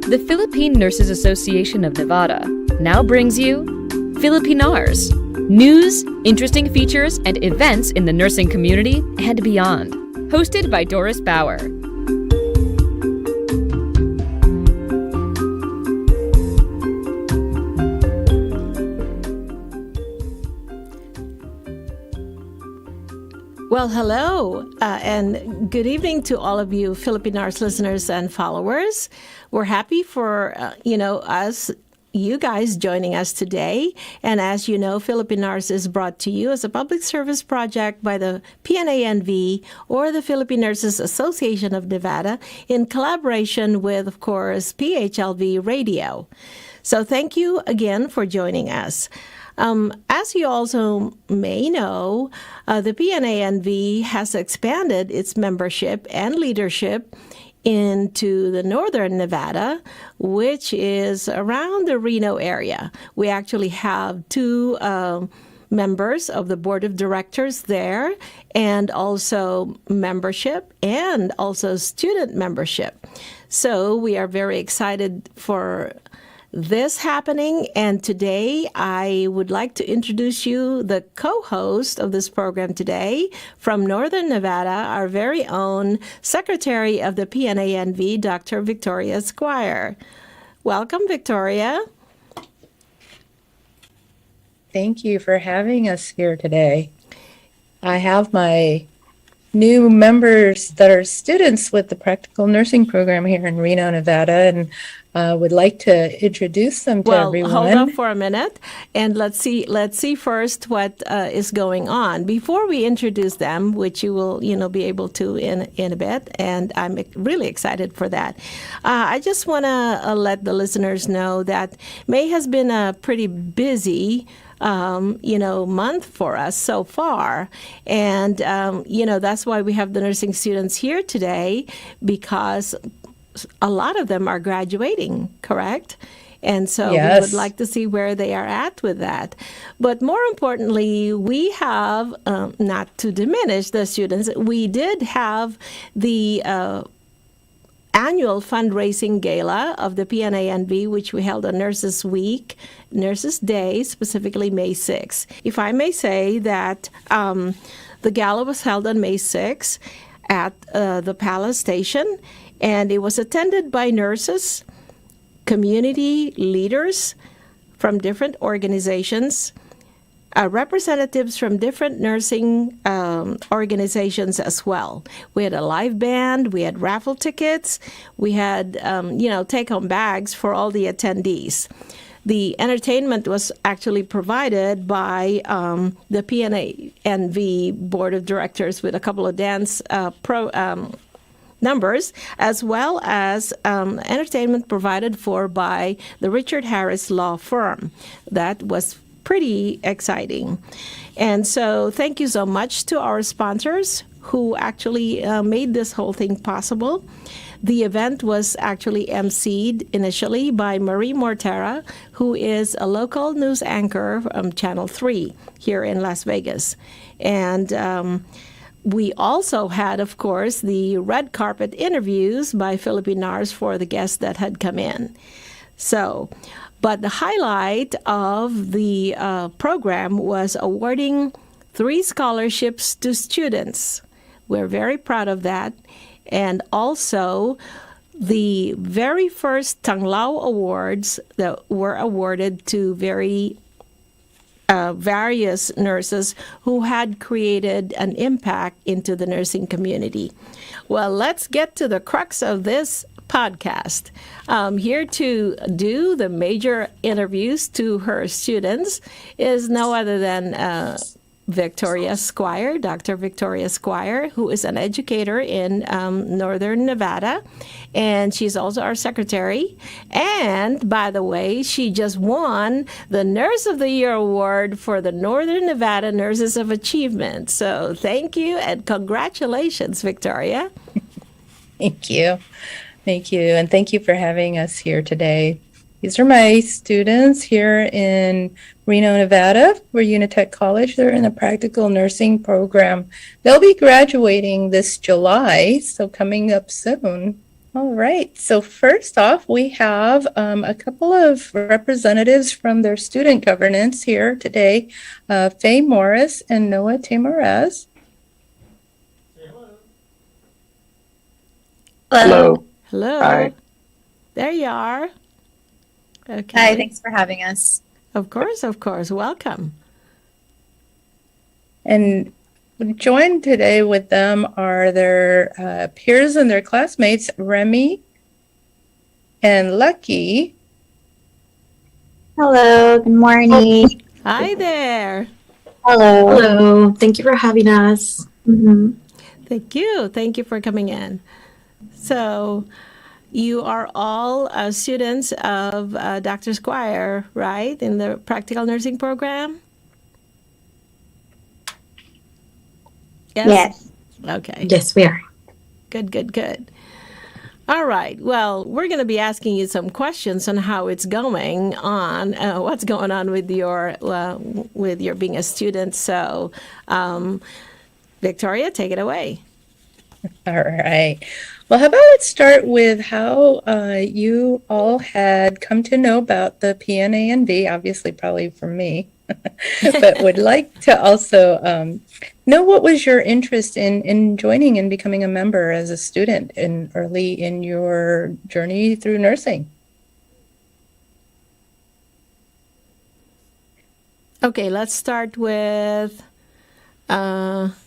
The Philippine Nurses Association of Nevada now brings you Filipinars, news, interesting features, and events in the nursing community and beyond. Hosted by Doris Bauer. Well, hello, and good evening to all of you Filipinars listeners and followers. We're happy for, you guys joining us today. And as you know, Filipinars is brought to you as a public service project by the PNANV, or the Philippine Nurses Association of Nevada, in collaboration with, of course, PHLV Radio. So thank you again for joining us. As you also may know, the PNANV has expanded its membership and leadership into the northern Nevada, which is around the Reno area. We actually have two members of the board of directors there, and also membership and also student membership. So we are very excited for this happening, and today I would like to introduce you the co-host of this program today from Northern Nevada, our very own Secretary of the PNANV, Dr. Victoria Squire. Welcome, Victoria. Thank you for having us here today. I have my new members that are students with the practical nursing program here in Reno, Nevada, and would like to introduce them to everyone. Well, hold on for a minute, and let's see first what is going on before we introduce them, which you will be able to in a bit, and I'm really excited for that. I just want to let the listeners know that May has been a pretty busy month for us so far. And, that's why we have the nursing students here today, because a lot of them are graduating, correct? And so Yes. We would like to see where they are at with that. But more importantly, we have, not to diminish the students, we did have the annual fundraising gala of the PNANV, which we held on Nurses Week, Nurses Day, specifically May 6th. If I may say that the gala was held on May 6th at the Palace Station, and it was attended by nurses, community leaders from different organizations, representatives from different nursing organizations as well. We had a live band, we had raffle tickets, we had, take-home bags for all the attendees. The entertainment was actually provided by the PNANV Board of Directors with a couple of dance numbers, as well as entertainment provided by the Richard Harris Law Firm. That was pretty exciting. And so thank you so much to our sponsors who actually made this whole thing possible. The event was actually emceed initially by Marie Mortera, who is a local news anchor from Channel 3 here in Las Vegas. And we also had, of course, the red carpet interviews by Filipinars for the guests that had come in. But the highlight of the program was awarding 3 scholarships to students. We're very proud of that. And also the very first Tanglao Awards that were awarded to various nurses who had created an impact into the nursing community. Well, let's get to the crux of this podcast. Here to do the major interviews to her students is no other than Victoria Squire, Dr. Victoria Squire, who is an educator in Northern Nevada, and she's also our secretary. And by the way, she just won the Nurse of the Year award for the Northern Nevada Nurses of Achievement. So thank you and congratulations, Victoria. Thank you. Thank you. And thank you for having us here today. These are my students here in Reno, Nevada, for Unitek College. They're in the practical nursing program. They'll be graduating this July, so coming up soon. All right. So first off, we have a couple of representatives from their student governance here today, Faye Morris and Noah Tamarez. Hello. Hello. Hi. There you are. Okay. Hi, thanks for having us. Of course, of course. Welcome. And joined today with them are their peers and their classmates, Remy and Lucky. Hello, good morning. Hi there. Hello. Hello, thank you for having us. Thank you. Thank you for coming in. So, you are all students of Dr. Squire, right, in the practical nursing program? Yes. Okay. Yes, we are. Good, good, good. All right. Well, we're going to be asking you some questions on how it's going on, what's going on with your being a student. So, Victoria, take it away. All right. Well, how about let's start with how you all had come to know about the PNANV, obviously probably from me, but would like to also know what was your interest in joining and becoming a member as a student early in your journey through nursing. Okay, let's start with Noah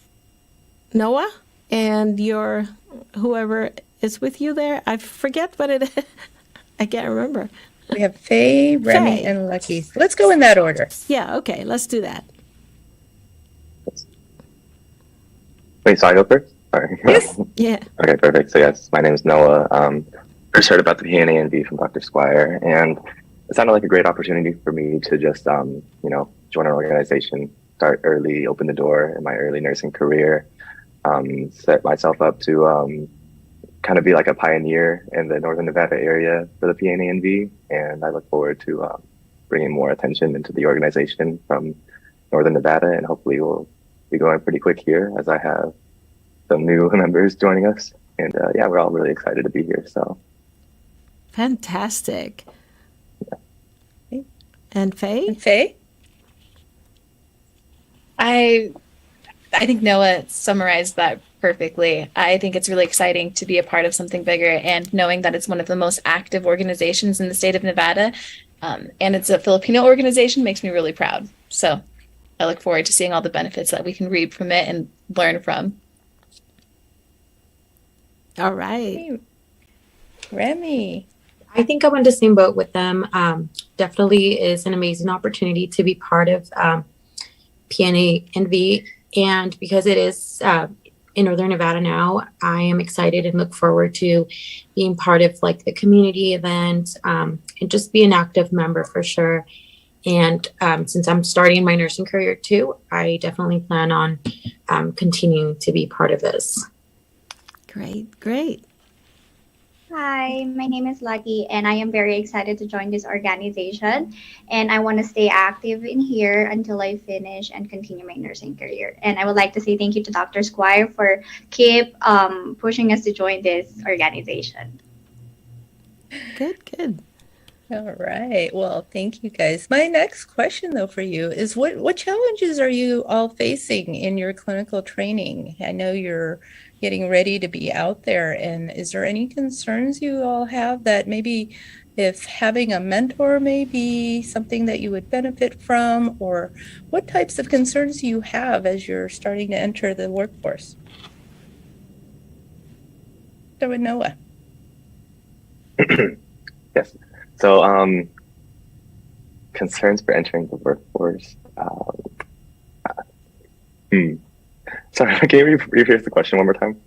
and whoever is with you there. I forget what it is. I can't remember. We have Faye, Remy, Faye. and Lucky. Let's go in that order. Yeah, okay, let's do that. Wait, so I go first? Sorry. Yes. Yeah. Okay, perfect. So yes, my name is Noah. First heard about the PNANV from Dr. Squire, and it sounded like a great opportunity for me to just, join an organization, start early, open the door in my early nursing career, set myself up to kind of be like a pioneer in the Northern Nevada area for the PNANV, and I look forward to bringing more attention into the organization from Northern Nevada, and hopefully we'll be going pretty quick here as I have some new members joining us, and we're all really excited to be here. So Fantastic. Okay. And Faye? And Faye? I think Noah summarized that perfectly. I think it's really exciting to be a part of something bigger, and knowing that it's one of the most active organizations in the state of Nevada, and it's a Filipino organization makes me really proud. So I look forward to seeing all the benefits that we can read from it and learn from. All right. Hey, Remy. I think I'm in the same boat with them. Definitely is an amazing opportunity to be part of PNANV. And because it is in Northern Nevada now, I am excited and look forward to being part of like the community event and just be an active member for sure. And since I'm starting my nursing career too, I definitely plan on continuing to be part of this. Great, great. Hi, my name is Lucky, and I am very excited to join this organization. And I want to stay active in here until I finish and continue my nursing career. And I would like to say thank you to Dr. Squire for keep pushing us to join this organization. Good, good. All right. Well, thank you guys. My next question though for you is what challenges are you all facing in your clinical training? I know you're getting ready to be out there, and is there any concerns you all have that maybe if having a mentor may be something that you would benefit from, or what types of concerns do you have as you're starting to enter the workforce? So with Noah. yes. So concerns for entering the workforce. Sorry, can you rephrase the question one more time?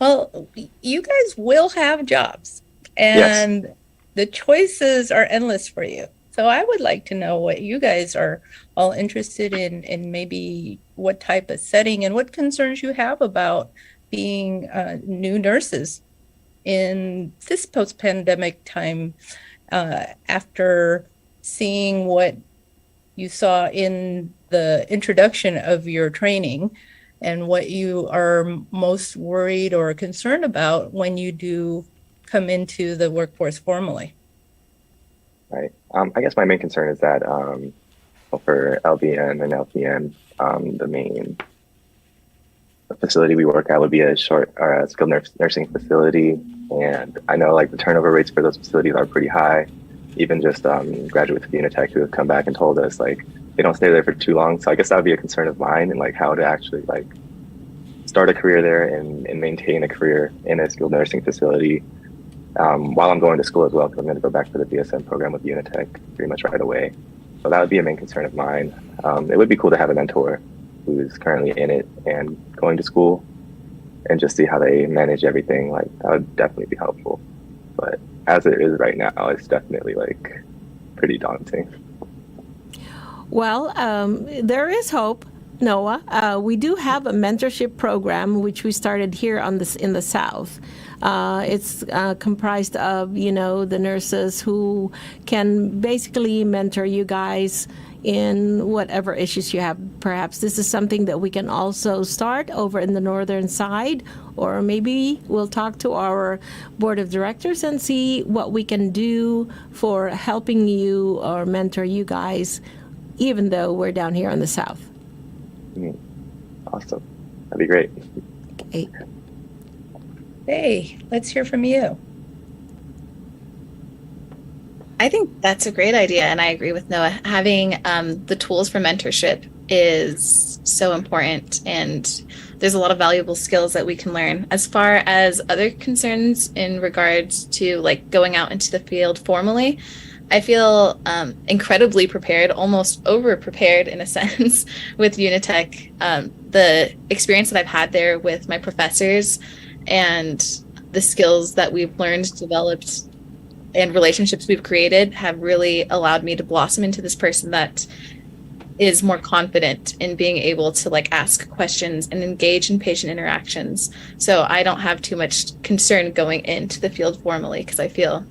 Well, you guys will have jobs, and Yes. the choices are endless for you. So I would like to know what you guys are all interested in maybe what type of setting and what concerns you have about being new nurses in this post-pandemic time after seeing what you saw in the introduction of your training, and what you are most worried or concerned about when you do come into the workforce formally. Right. I guess my main concern is that for LVN and LPN, the main facility we work at would be a skilled nursing facility, and I know like the turnover rates for those facilities are pretty high. Even just graduates of Unitek who have come back and told us like they don't stay there for too long. So I guess that would be a concern of mine, and like how to actually like start a career there and maintain a career in a skilled nursing facility while I'm going to school as well, because I'm going to go back for the BSN program with Unitek pretty much right away. So that would be a main concern of mine. It would be cool to have a mentor who's currently in it and going to school and just see how they manage everything. Like that would definitely be helpful. But as it is right now, it's definitely like pretty daunting. Well, there is hope, Noah. We do have a mentorship program which we started here in the South. It's comprised of the nurses who can basically mentor you guys in whatever issues you have. Perhaps this is something that we can also start over in the northern side, or maybe we'll talk to our board of directors and see what we can do for helping you or mentor you guys, even though we're down here in the South. Awesome. That'd be great. Okay. Hey, let's hear from you. I think that's a great idea, and I agree with Noah. Having the tools for mentorship is so important, and there's a lot of valuable skills that we can learn. As far as other concerns in regards to like going out into the field formally, I feel incredibly prepared, almost over-prepared in a sense with Unitek. The experience that I've had there with my professors and the skills that we've learned, developed, and relationships we've created have really allowed me to blossom into this person that is more confident in being able to like ask questions and engage in patient interactions. So I don't have too much concern going into the field formally because I feel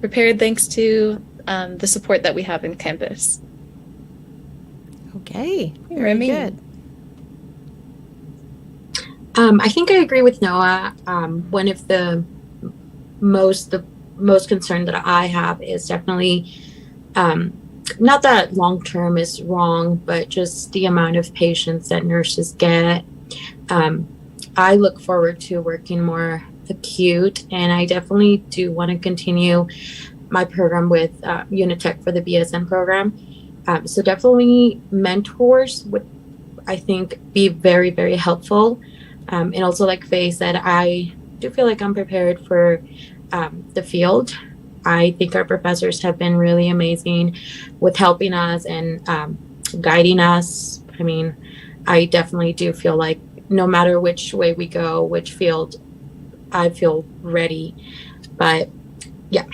prepared thanks to the support that we have in campus. Okay, very Remy. good. I think I agree with Noah. One of the most concern that I have is definitely not that long term is wrong, but just the amount of patients that nurses get. I look forward to working more acute, and I definitely do want to continue my program with Unitek for the BSN program. So definitely mentors would, I think, be very, very helpful. And also, like Faye said, I do feel like I'm prepared for the field. I think our professors have been really amazing with helping us and guiding us. I mean, I definitely do feel like no matter which way we go, which field, I feel ready. But yeah.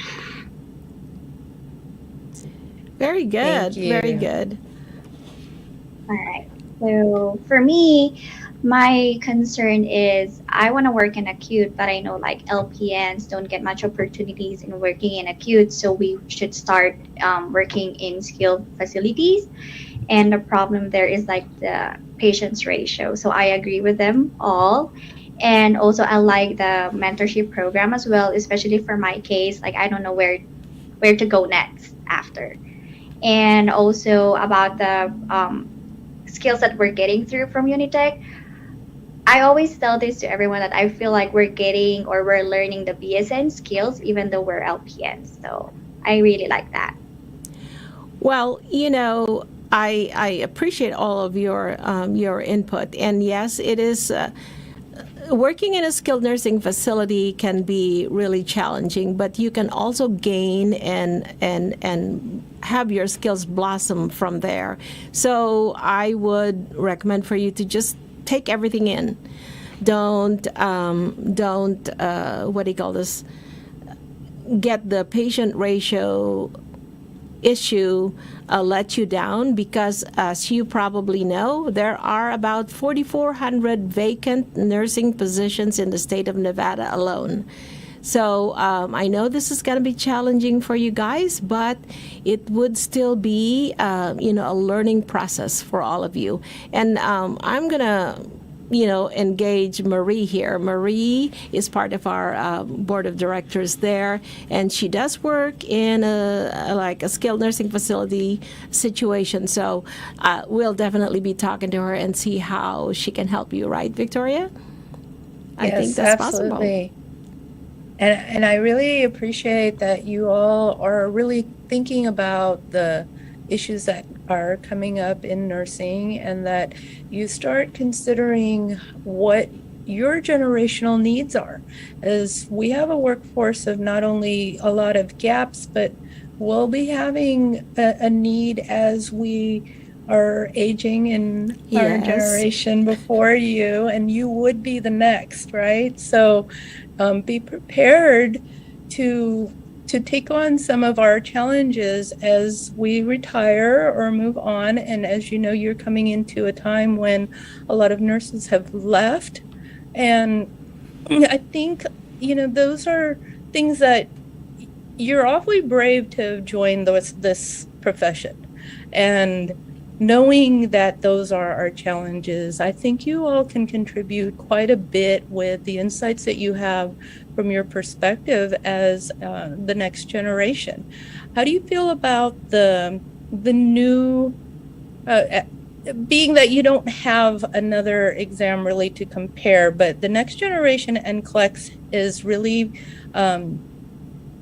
Very good. Thank you. Very good. All right. So for me, my concern is I want to work in acute, but I know like LPNs don't get much opportunities in working in acute, so we should start working in skilled facilities. And the problem there is like the patients ratio. So I agree with them all. And also I like the mentorship program as well, especially for my case. Like I don't know where to go next after. And also about the skills that we're getting through from Unitek. I always tell this to everyone that I feel like we're getting or we're learning the BSN skills even though we're LPNs. So I really like that. Well, I appreciate all of your input, and yes, it is. Working in a skilled nursing facility can be really challenging, but you can also gain and have your skills blossom from there. So I would recommend for you to just take everything in. Don't what do you call this? Get the patient ratio issue let you down, because as you probably know, there are about 4,400 vacant nursing positions in the state of Nevada alone. So I know this is going to be challenging for you guys, but it would still be a learning process for all of you. And I'm going to engage Marie here. Marie is part of our board of directors there, and she does work in a skilled nursing facility situation. So we'll definitely be talking to her and see how she can help you, right, Victoria? I think that's absolutely. possible. And I really appreciate that you all are really thinking about the issues that are coming up in nursing, and that you start considering what your generational needs are, as we have a workforce of not only a lot of gaps, but we'll be having a need as we are aging in our Yes. generation before you, and you would be the next, right? So be prepared to take on some of our challenges as we retire or move on. And as you know, you're coming into a time when a lot of nurses have left. And I think, those are things that you're awfully brave to have joined this profession. And knowing that those are our challenges, I think you all can contribute quite a bit with the insights that you have from your perspective as the next generation. How do you feel about the new, being that you don't have another exam really to compare, but the next generation NCLEX is really,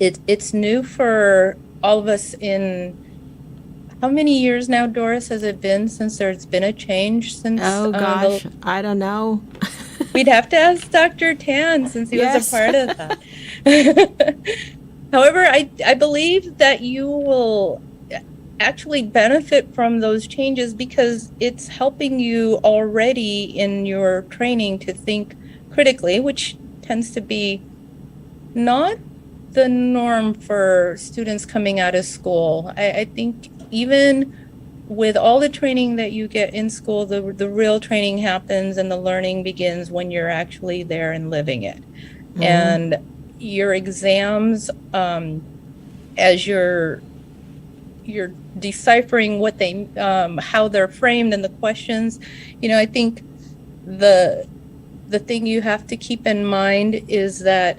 it's new for all of us in, how many years now, Doris, has it been since there's been a change since? Oh gosh, I don't know. We'd have to ask Dr. Tan, since he was a part of that. However, I believe that you will actually benefit from those changes because it's helping you already in your training to think critically, which tends to be not the norm for students coming out of school. I think even with all the training that you get in school, the real training happens and the learning begins when you're actually there and living it. Mm-hmm. And your exams, as you're deciphering what they, how they're framed and the questions, I think the thing you have to keep in mind is that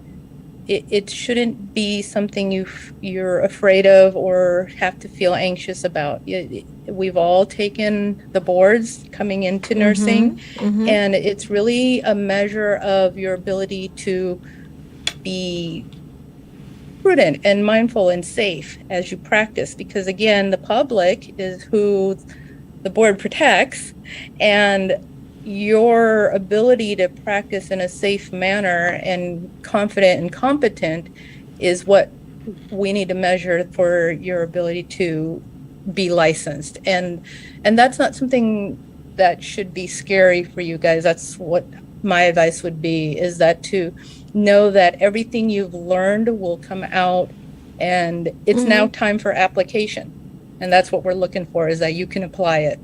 it shouldn't be something you're afraid of or have to feel anxious about. We've all taken the boards coming into nursing, mm-hmm. And it's really a measure of your ability to be prudent and mindful and safe as you practice, because again, the public is who the board protects, and your ability to practice in a safe manner and confident and competent is what we need to measure for your ability to be licensed. And that's not something that should be scary for you guys. That's what my advice would be, is that to know that everything you've learned will come out, and it's mm-hmm. now time for application. And that's what we're looking for, is that you can apply it.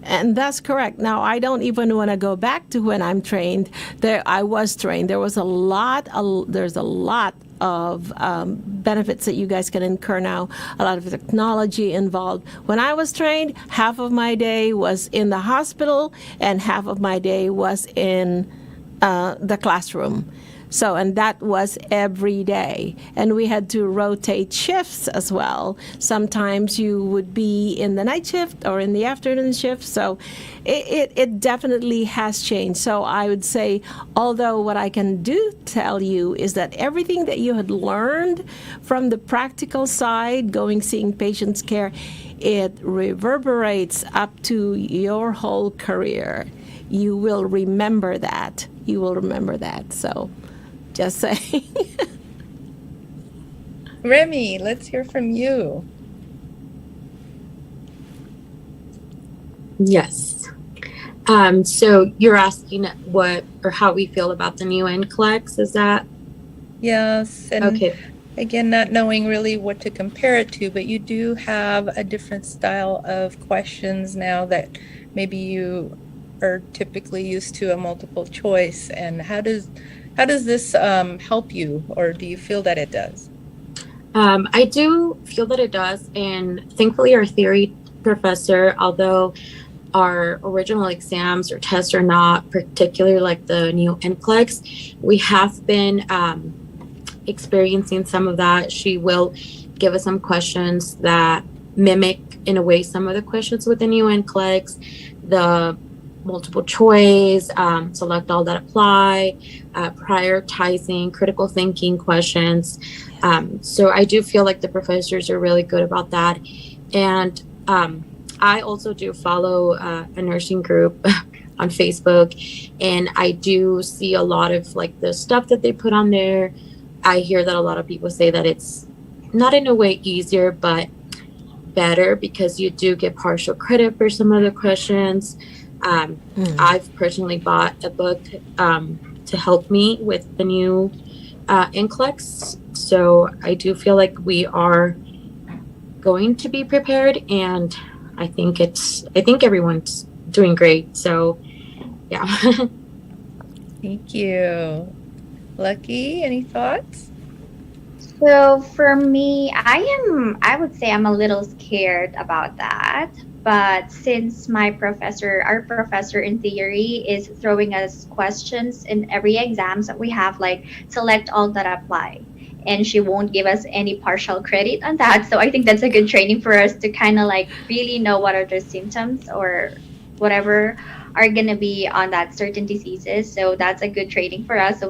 And that's correct. Now, I don't even want to go back to when I'm trained. I was trained. There's a lot of benefits that you guys can incur now, a lot of technology involved. When I was trained, half of my day was in the hospital and half of my day was in the classroom. So, and that was every day. And we had to rotate shifts as well. Sometimes you would be in the night shift or in the afternoon shift. So it definitely has changed. So I would say, although what I can tell you is that everything that you had learned from the practical side, seeing patients care, it reverberates up to your whole career. You will remember that. So just saying. Remy, let's hear from you. Yes. So you're asking what or how we feel about the new NCLEX, is that? Yes. And okay. Again, not knowing really what to compare it to, but you do have a different style of questions now that maybe you are typically used to a multiple choice. And how does this help you, or do you feel that it does? I do feel that it does, and thankfully our theory professor, although our original exams or tests are not particularly like the new NCLEX. We have been experiencing some of that. She will give us some questions that mimic in a way some of the questions with the new NCLEX, the multiple choice, select all that apply, prioritizing, critical thinking questions. So I do feel like the professors are really good about that. And I also do follow a nursing group on Facebook, and I do see a lot of like the stuff that they put on there. I hear that a lot of people say that it's not in a way easier, but better because you do get partial credit for some of the questions. I've personally bought a book to help me with the new NCLEX. So I do feel like we are going to be prepared, and I think everyone's doing great. So yeah. Thank you. Lucky, any thoughts? So for me, I would say I'm a little scared about that. But since our professor in theory is throwing us questions in every exams that we have, like select all that apply, and she won't give us any partial credit on that. So I think that's a good training for us to kind of like really know what are the symptoms or whatever are going to be on that certain diseases. So that's a good training for us. So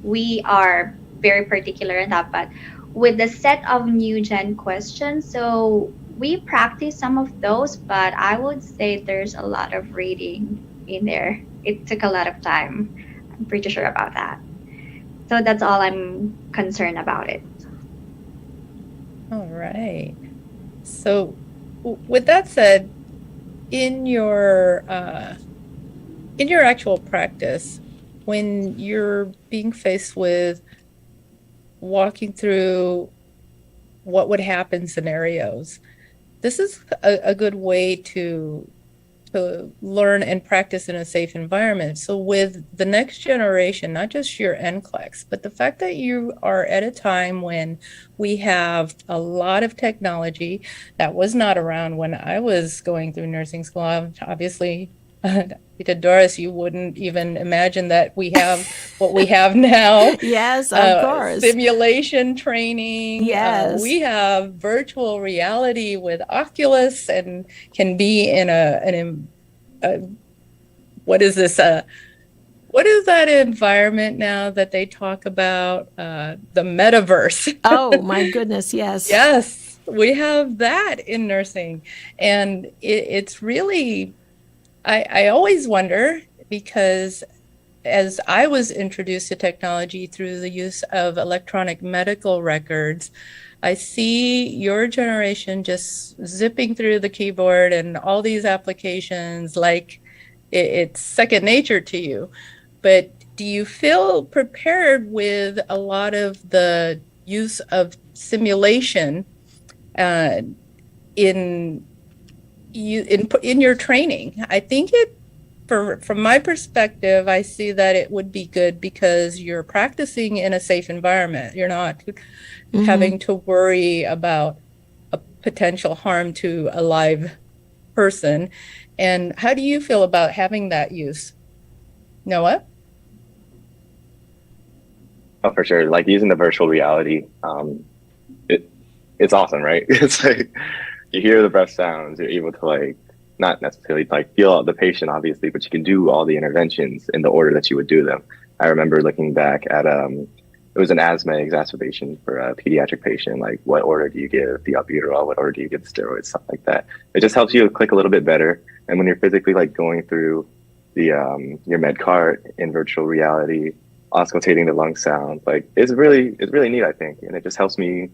we are very particular in that. But with the set of new gen questions, so we practice some of those, but I would say there's a lot of reading in there. It took a lot of time. I'm pretty sure about that. So that's all I'm concerned about it. All right. So with that said, in your actual practice, when you're being faced with walking through what would happen scenarios, this is a good way to learn and practice in a safe environment. So with the next generation, not just your NCLEX, but the fact that you are at a time when we have a lot of technology that was not around when I was going through nursing school. Obviously, to Doris, you wouldn't even imagine that we have what we have now. Yes, of course. Simulation training. Yes. We have virtual reality with Oculus and can be in what is this? What is that environment now that they talk about? The metaverse. Oh, my goodness, yes. Yes, we have that in nursing. And it's really... I always wonder, because as I was introduced to technology through the use of electronic medical records, I see your generation just zipping through the keyboard and all these applications like it's second nature to you. But do you feel prepared with a lot of the use of simulation in your training? I think from my perspective, I see that it would be good because you're practicing in a safe environment. You're not having to worry about a potential harm to a live person. And how do you feel about having that use? Noah? Oh, for sure. Like using the virtual reality, it's awesome, right? It's like, you hear the breath sounds, you're able to like, not necessarily like feel the patient obviously, but you can do all the interventions in the order that you would do them. I remember looking back at, it was an asthma exacerbation for a pediatric patient. Like, what order do you give the albuterol? What order do you give the steroids? Stuff like that. It just helps you click a little bit better. And when you're physically like going through the, your med cart in virtual reality, auscultating the lung sound, like it's really neat, I think. And it just helps me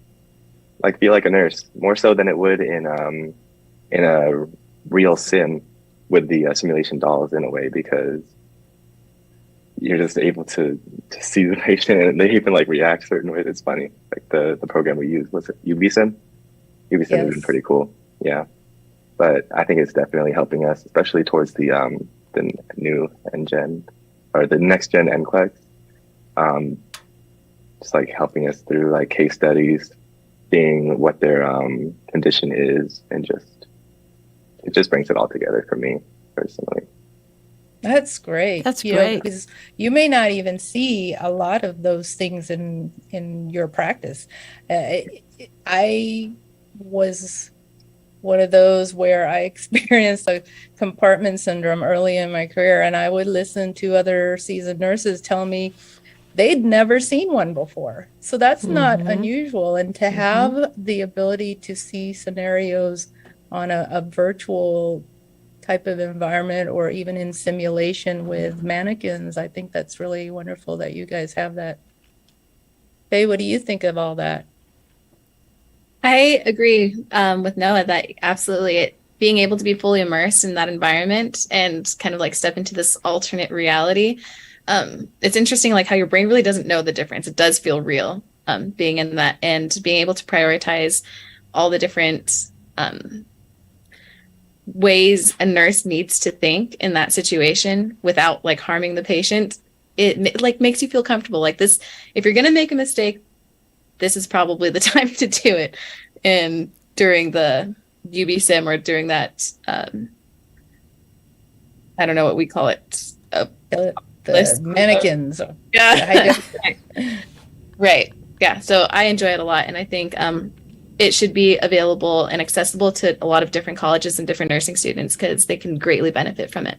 like feel like a nurse more so than it would in a real sim with the simulation dolls in a way, because you're just able to see the patient and they even like react certain ways. It's funny. Like the program we use, was it UBSim? UBSim has been pretty cool. Yeah. But I think it's definitely helping us, especially towards the new NGen or the next gen NCLEX. Just like helping us through like case studies, seeing what their condition is, and it just brings it all together for me. personally. That's great. That's You know, great. because you may not even see a lot of those things in your practice. I was one of those where I experienced a compartment syndrome early in my career, and I would listen to other seasoned nurses tell me they'd never seen one before. So that's not unusual. And to have the ability to see scenarios on a virtual type of environment or even in simulation with mannequins, I think that's really wonderful that you guys have that. Faye, what do you think of all that? I agree with Noah that absolutely being able to be fully immersed in that environment and kind of like step into this alternate reality. It's interesting, like how your brain really doesn't know the difference. It does feel real being in that, and being able to prioritize all the different ways a nurse needs to think in that situation without like harming the patient. It like makes you feel comfortable. Like this, if you're going to make a mistake, this is probably the time to do it. And during the UB sim or during that, I don't know what we call it. The mannequins. Yeah. Right. Yeah. So I enjoy it a lot. And I think it should be available and accessible to a lot of different colleges and different nursing students because they can greatly benefit from it.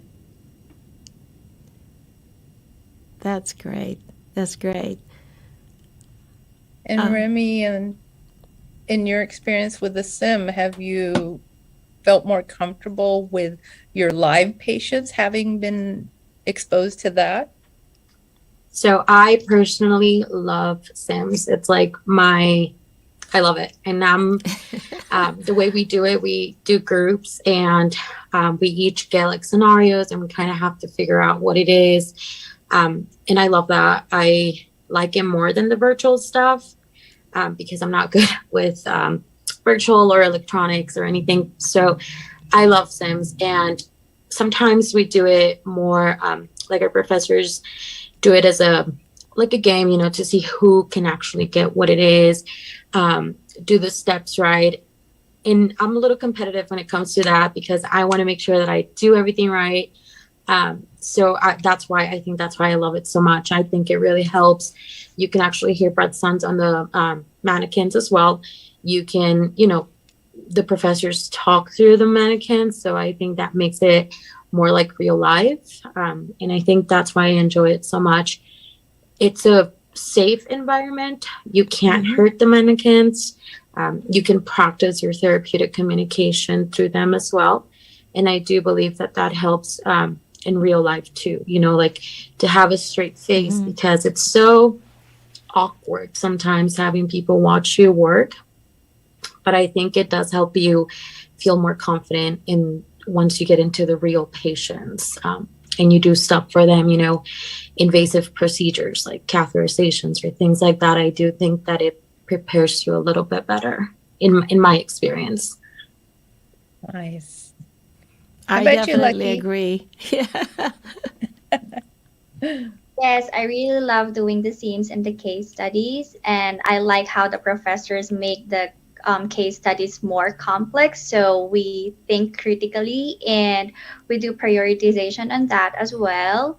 That's great. That's great. And Remy, and in your experience with the sim, have you felt more comfortable with your live patients having been exposed to that? So I personally love Sims. It's like I love it. And the way we do groups, and we each get like scenarios, and we kind of have to figure out what it is. And I love that. I like it more than the virtual stuff because I'm not good with virtual or electronics or anything. So I love Sims. And sometimes we do it more like our professors do it as a game, to see who can actually get what it is, do the steps right. And I'm a little competitive when it comes to that because I want to make sure that I do everything right. That's why I love it so much. I think it really helps. You can actually hear breath sounds on the mannequins as well. You can, the professors talk through the mannequins. So I think that makes it more like real life. And I think that's why I enjoy it so much. It's a safe environment. You can't hurt the mannequins. You can practice your therapeutic communication through them as well. And I do believe that helps in real life too, like to have a straight face because it's so awkward sometimes having people watch you work. But I think it does help you feel more confident once you get into the real patients and you do stuff for them, invasive procedures like catheterizations or things like that. I do think that it prepares you a little bit better in my experience. Nice. I definitely agree. Yeah. Yes, I really love doing the scenes and the case studies, and I like how the professors make the case studies more complex. So we think critically and we do prioritization on that as well.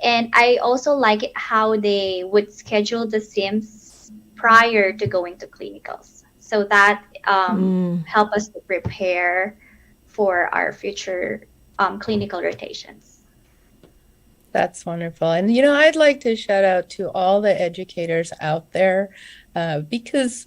And I also like it how they would schedule the sims prior to going to clinicals. So that help us to prepare for our future clinical rotations. That's wonderful. And, I'd like to shout out to all the educators out there because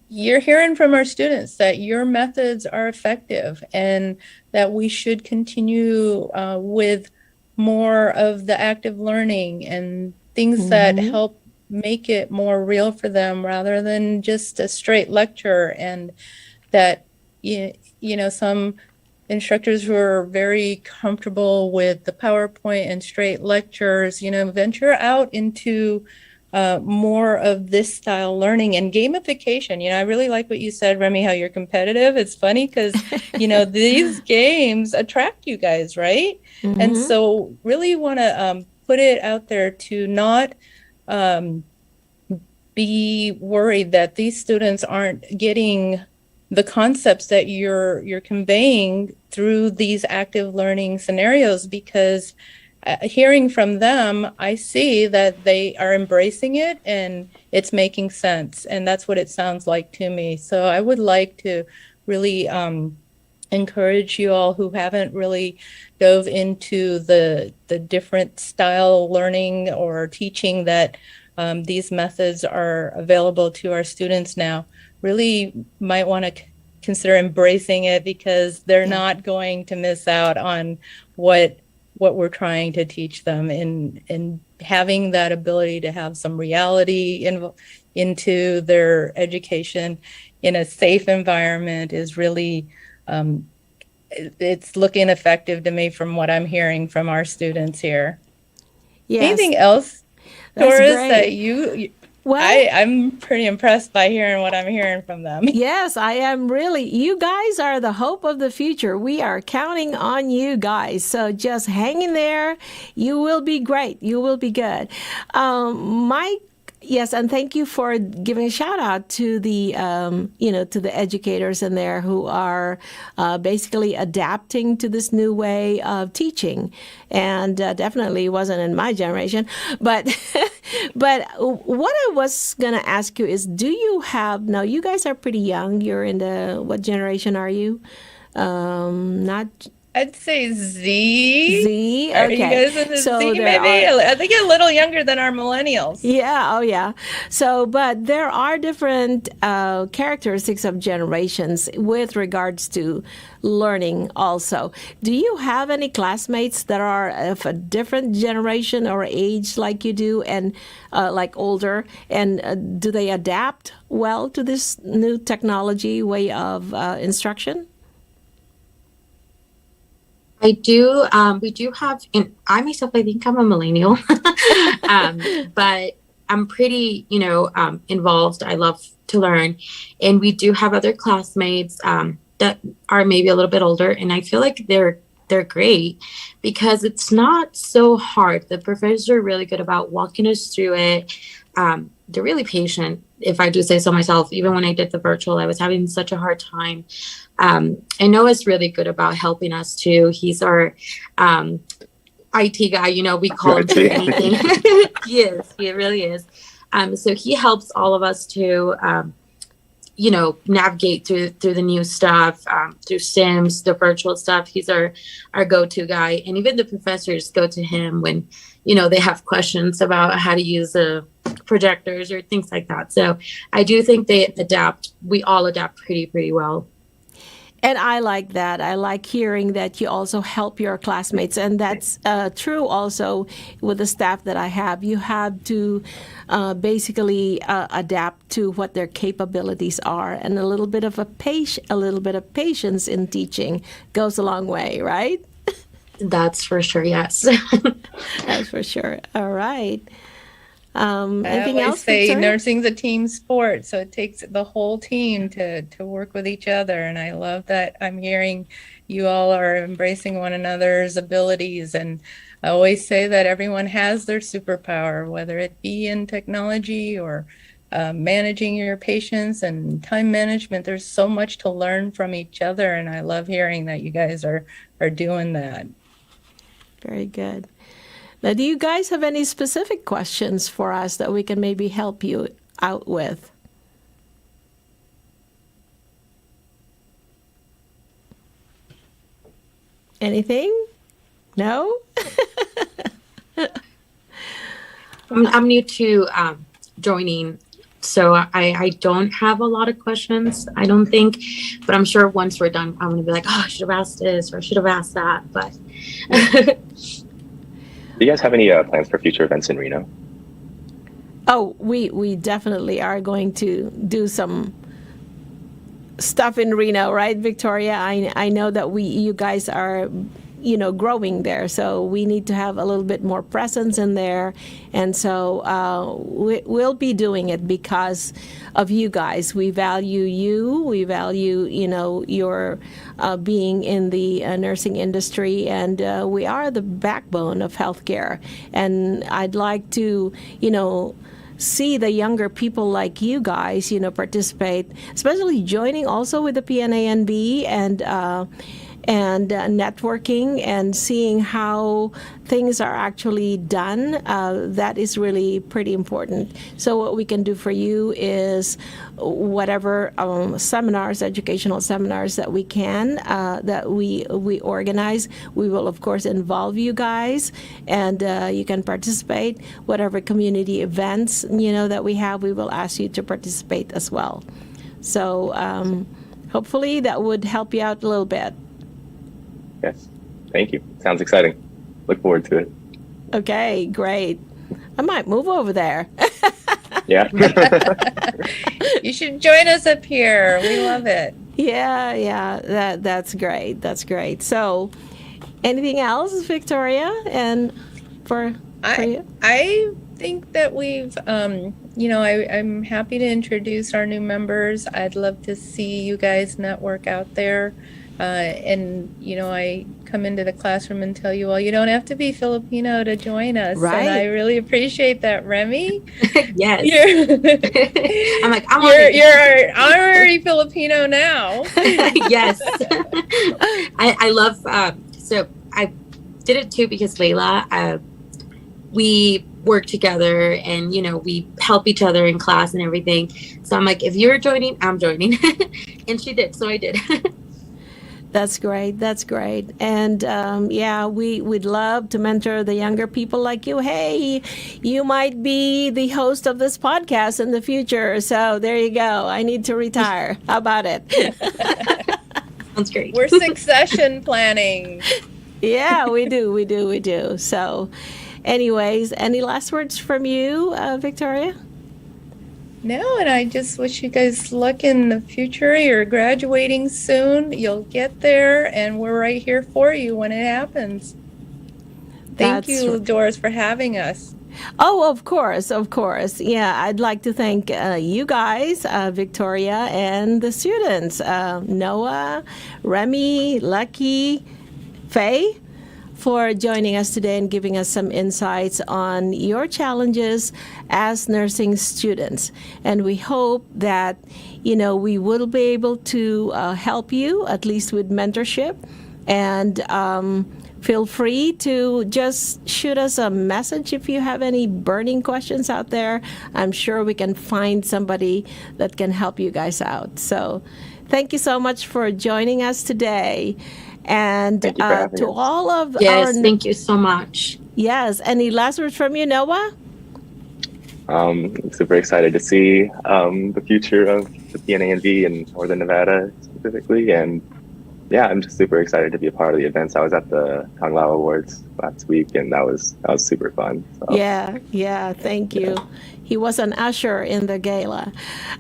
you're hearing from our students that your methods are effective and that we should continue with more of the active learning and things that help make it more real for them rather than just a straight lecture. And that, some instructors who are very comfortable with the PowerPoint and straight lectures, venture out into more of this style learning and gamification. I really like what you said, Remy, how you're competitive. It's funny because, these games attract you guys, right? And so really want to put it out there to not be worried that these students aren't getting the concepts that you're conveying through these active learning scenarios, because hearing from them, I see that they are embracing it and it's making sense. And that's what it sounds like to me. So I would like to really encourage you all who haven't really dove into the different style learning or teaching that these methods are available to our students now, really might want to consider embracing it, because they're not going to miss out on what we're trying to teach them, and having that ability to have some reality into their education in a safe environment is really it's looking effective to me from what I'm hearing from our students here. Yes. Anything else, That's Doris, great. that you Well, I'm pretty impressed by hearing what I'm hearing from them. yes, I am really. You guys are the hope of the future. We are counting on you guys. So just hang in there. You will be great. You will be good. Mike, yes, and thank you for giving a shout out to the, to the educators in there who are basically adapting to this new way of teaching, and definitely wasn't in my generation. But, but what I was gonna ask you is, do you have now? You guys are pretty young. You're in the what generation are you? Not. I'd say Z. Z. Are Okay. you guys in the So Z? there Maybe are- I think a little younger than our millennials. Yeah, oh yeah. So, but there are different characteristics of generations with regards to learning also. Do you have any classmates that are of a different generation or age like you do, and like older, and do they adapt well to this new technology way of instruction? I do. We do have, and I myself, I think I'm a millennial, but I'm pretty, involved. I love to learn, and we do have other classmates that are maybe a little bit older, and I feel like they're great because it's not so hard. The professors are really good about walking us through it. They're really patient, if I do say so myself. Even when I did the virtual, I was having such a hard time. I know Noah's really good about helping us too. He's our IT guy, we call him for anything. He is, he really is. So he helps all of us to, navigate through the new stuff, through Sims, the virtual stuff. He's our go-to guy. And even the professors go to him when, they have questions about how to use the projectors or things like that. So I do think they adapt. We all adapt pretty well. And I like that. I like hearing that you also help your classmates. And that's true also with the staff that I have. You have to basically adapt to what their capabilities are. And a little bit of patience in teaching goes a long way, right? That's for sure, yes. That's for sure. All right. I Anything always else? say Victoria? nursing's a team sport, so it takes the whole team to work with each other. And I love that I'm hearing you all are embracing one another's abilities. And I always say that everyone has their superpower, whether it be in technology or managing your patients and time management. There's so much to learn from each other, and I love hearing that you guys are doing that. Very good. Now, do you guys have any specific questions for us that we can maybe help you out with? Anything? No? I'm new to joining, so I don't have a lot of questions, I don't think. But I'm sure once we're done, I'm going to be like, oh, I should have asked this or I should have asked that. But Do you guys have any plans for future events in Reno? Oh, we definitely are going to do some stuff in Reno, right, Victoria? I know that you guys are, growing there, so we need to have a little bit more presence in there, and so we'll be doing it because of you guys. We value you. We value, your being in the nursing industry, and we are the backbone of healthcare. And I'd like to, see the younger people like you guys, participate, especially joining also with the PNANV and networking and seeing how things are actually done, that is really pretty important. So what we can do for you is whatever seminars, educational seminars that we can, that we organize, we will of course involve you guys, and you can participate. Whatever community events that we have, we will ask you to participate as well. So hopefully that would help you out a little bit. Yes. Thank you. Sounds exciting. Look forward to it. Okay, great. I might move over there. Yeah. You should join us up here. We love it. Yeah. That's great. That's great. So, anything else, Victoria? And for you? I think that we've, I'm happy to introduce our new members. I'd love to see you guys network out there. I come into the classroom and tell you, well, you don't have to be Filipino to join us. Right. And I really appreciate that, Remy. Yes. I'm like, you're our honorary Filipino now. Yes. I love, so I did it too because Layla, we work together and, we help each other in class and everything. So I'm like, if you're joining, I'm joining. And she did. So I did. That's great. That's great. And we'd love to mentor the younger people like you. Hey, you might be the host of this podcast in the future. So there you go. I need to retire. How about it? Sounds great. We're succession planning. Yeah, we do. So anyways, any last words from you, Victoria? No, and I just wish you guys luck in the future. You're graduating soon. You'll get there, and we're right here for you when it happens. Thank you, Doris, for having us. Oh, of course. Yeah, I'd like to thank you guys, Victoria, and the students, Noah, Remy, Lucky, Faye, for joining us today and giving us some insights on your challenges as nursing students. And we hope that, we will be able to help you, at least with mentorship. And feel free to just shoot us a message if you have any burning questions out there. I'm sure we can find somebody that can help you guys out. So thank you so much for joining us today. And to all of thank you so much. Yes. Any last words from you, Noah? I'm super excited to see the future of the PNANV in Northern Nevada specifically. And yeah, I'm just super excited to be a part of the events. I was at the Kang Lao Awards last week, and that was super fun. So. Yeah. Thank you. Yeah. He was an usher in the gala.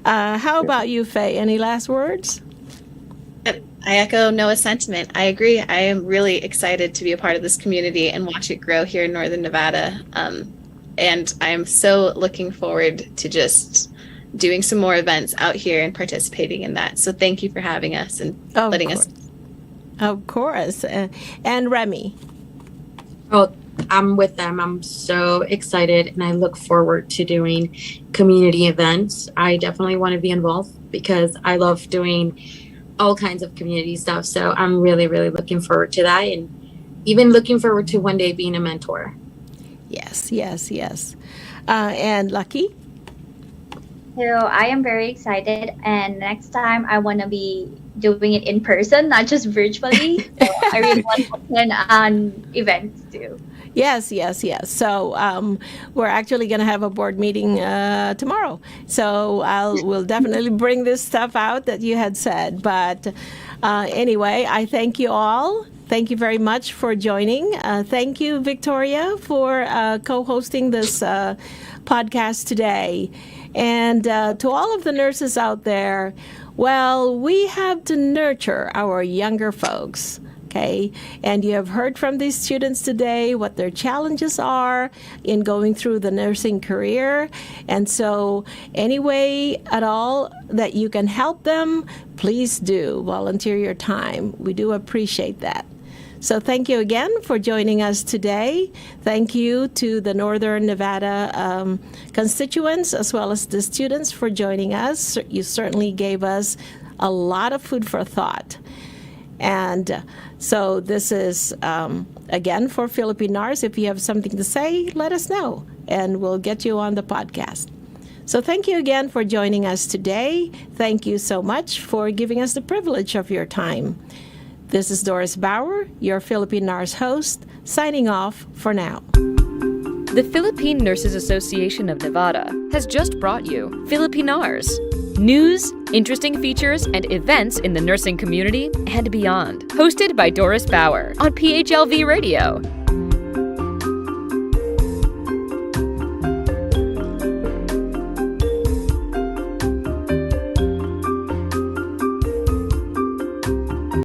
How about you, Faye? Any last words? I echo Noah's sentiment. I agree. I am really excited to be a part of this community and watch it grow here in Northern Nevada. And I am so looking forward to just doing some more events out here and participating in that. So thank you for having us and letting us. Of course. And Remy? Oh, I'm with them. I'm so excited, and I look forward to doing community events. I definitely want to be involved because I love doing all kinds of community stuff. So I'm really, really looking forward to that, and even looking forward to one day being a mentor. Yes. And Lucky? So I am very excited, and next time I want to be doing it in person, not just virtually. So I really want to attend on events too. Yes. So we're actually going to have a board meeting tomorrow. So we'll definitely bring this stuff out that you had said. But anyway, I thank you all. Thank you very much for joining. Thank you, Victoria, for co-hosting this podcast today. And to all of the nurses out there, well, we have to nurture our younger folks. Okay, and you have heard from these students today what their challenges are in going through the nursing career. And so any way at all that you can help them, please do volunteer your time. We do appreciate that. So thank you again for joining us today. Thank you to the Northern Nevada constituents as well as the students for joining us. You certainly gave us a lot of food for thought. And so this is, again, for Filipinos. If you have something to say, let us know, and we'll get you on the podcast. So thank you again for joining us today. Thank you so much for giving us the privilege of your time. This is Doris Bauer, your Philippine Nurse host, signing off for now. The Philippine Nurses Association of Nevada has just brought you Filipinars. News, interesting features, and events in the nursing community and beyond. Hosted by Doris Bauer on PHLV Radio.